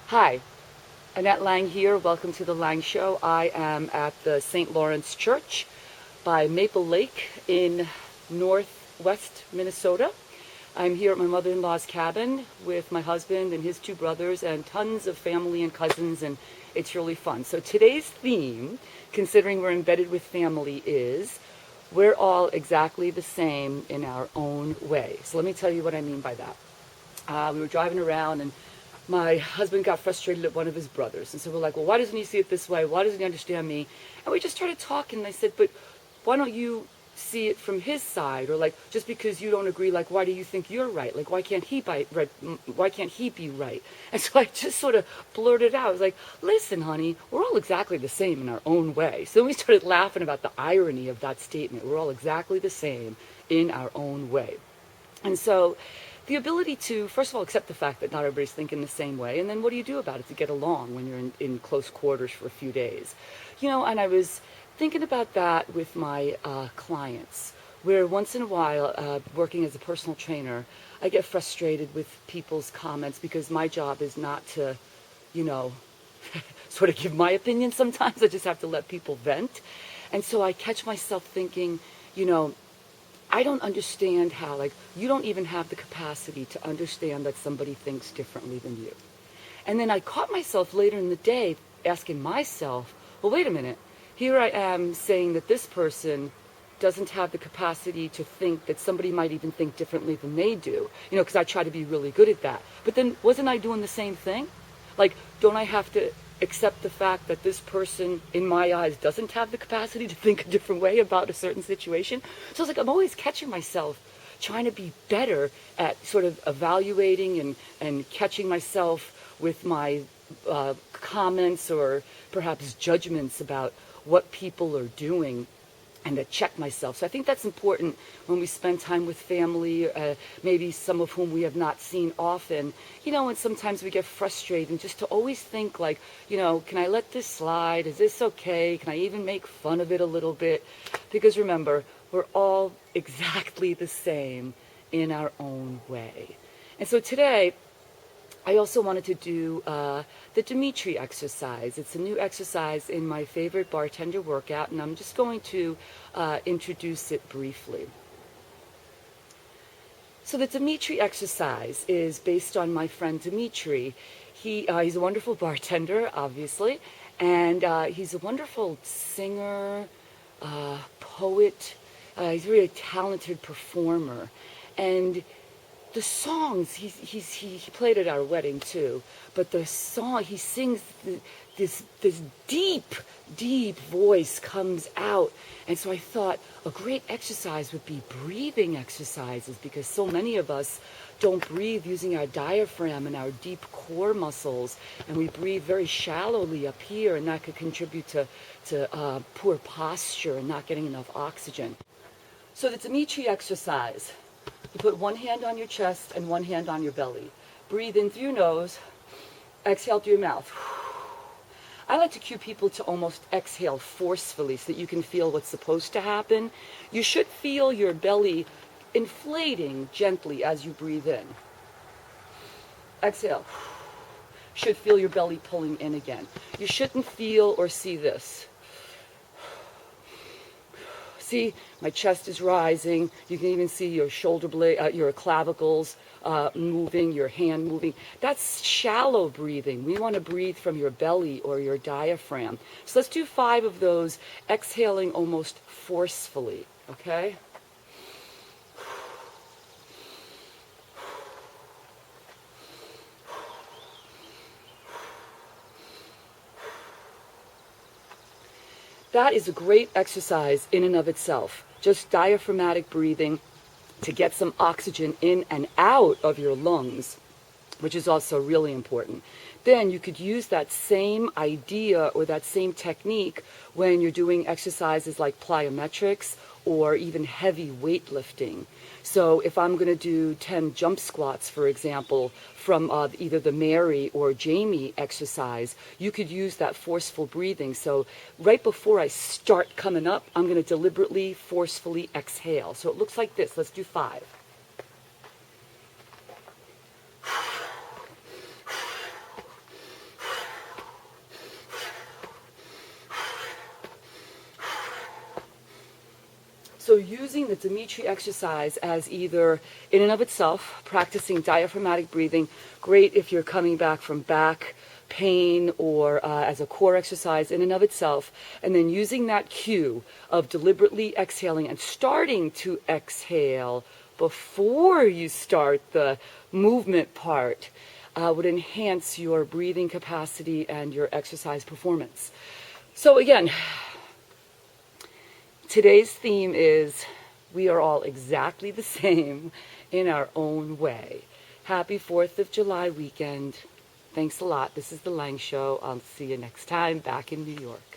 Hi, Annette Lang here. Welcome to the LangShow. I am at the St. Lawrence Church by Maple Lake in northwest Minnesota. I'm here at my mother-in-law's cabin with my husband and his two brothers and tons of family and cousins, and it's really fun. So today's theme, considering we're embedded with family, is we're all exactly the same in our own way. So let me tell you what I mean by that. We were driving around and my husband got frustrated at one of his brothers. And so we're like, well, why doesn't he see it this way? Why doesn't he understand me? And we just started talking. And I said, but why don't you see it from his side? Or like, just because you don't agree, like, why do you think you're right? Like, why can't he be right? And so I just sort of blurted out. I was like, listen, honey, we're all exactly the same in our own way. So then we started laughing about the irony of that statement. We're all exactly the same in our own way. And so the ability to, first of all, accept the fact that not everybody's thinking the same way, and then what do you do about it to get along when you're in close quarters for a few days? And I was thinking about that with my clients, where once in a while, working as a personal trainer, I get frustrated with people's comments because my job is not to, you know, sort of give my opinion sometimes. I just have to let people vent. And so I catch myself thinking, I don't understand how, like, you don't even have the capacity to understand that somebody thinks differently than you. And then I caught myself later in the day asking myself, well, wait a minute. Here I am saying that this person doesn't have the capacity to think that somebody might even think differently than they do, because I try to be really good at that. But then wasn't I doing the same thing? Like, don't I have to accept the fact that this person, in my eyes, doesn't have the capacity to think a different way about a certain situation? So it's like I'm always catching myself trying to be better at sort of evaluating and catching myself with my comments or perhaps judgments about what people are doing, and to check myself. So I think that's important when we spend time with family, maybe some of whom we have not seen often, and sometimes we get frustrated, and just to always think like, can I let this slide? Is this okay? Can I even make fun of it a little bit? Because remember, we're all exactly the same in our own way. And so today, I also wanted to do the Dimitri exercise. It's a new exercise in my favorite bartender workout, and I'm just going to introduce it briefly. So the Dimitri exercise is based on my friend Dimitri. He's a wonderful bartender, obviously, and he's a wonderful singer, poet. He's a really talented performer, and the songs, he played at our wedding too, but the song, he sings, this deep voice comes out. And so I thought a great exercise would be breathing exercises, because so many of us don't breathe using our diaphragm and our deep core muscles, and we breathe very shallowly up here, and that could contribute to poor posture and not getting enough oxygen. So the Dimitri exercise. You put one hand on your chest and one hand on your belly. Breathe in through your nose, exhale through your mouth. I like to cue people to almost exhale forcefully so that you can feel what's supposed to happen. You should feel your belly inflating gently as you breathe in. Exhale. Should feel your belly pulling in again. You shouldn't feel or see this. See, my chest is rising. You can even see your shoulder blade, your clavicles moving, your hand moving. That's shallow breathing. We want to breathe from your belly or your diaphragm. So let's do 5 of those, exhaling almost forcefully, okay? That is a great exercise in and of itself. Just diaphragmatic breathing to get some oxygen in and out of your lungs, which is also really important. Then you could use that same idea or that same technique when you're doing exercises like plyometrics or even heavy weightlifting. So if I'm going to do 10 jump squats, for example, from either the Mary or Jamie exercise, you could use that forceful breathing. So right before I start coming up, I'm going to deliberately, forcefully exhale. So it looks like this. Let's do 5. So using the Dimitri exercise as either in and of itself, practicing diaphragmatic breathing, great if you're coming back from back pain, or as a core exercise in and of itself, and then using that cue of deliberately exhaling and starting to exhale before you start the movement part would enhance your breathing capacity and your exercise performance. So again, today's theme is we are all exactly the same in our own way. Happy 4th of July weekend. Thanks a lot. This is the Lang Show. I'll see you next time back in New York.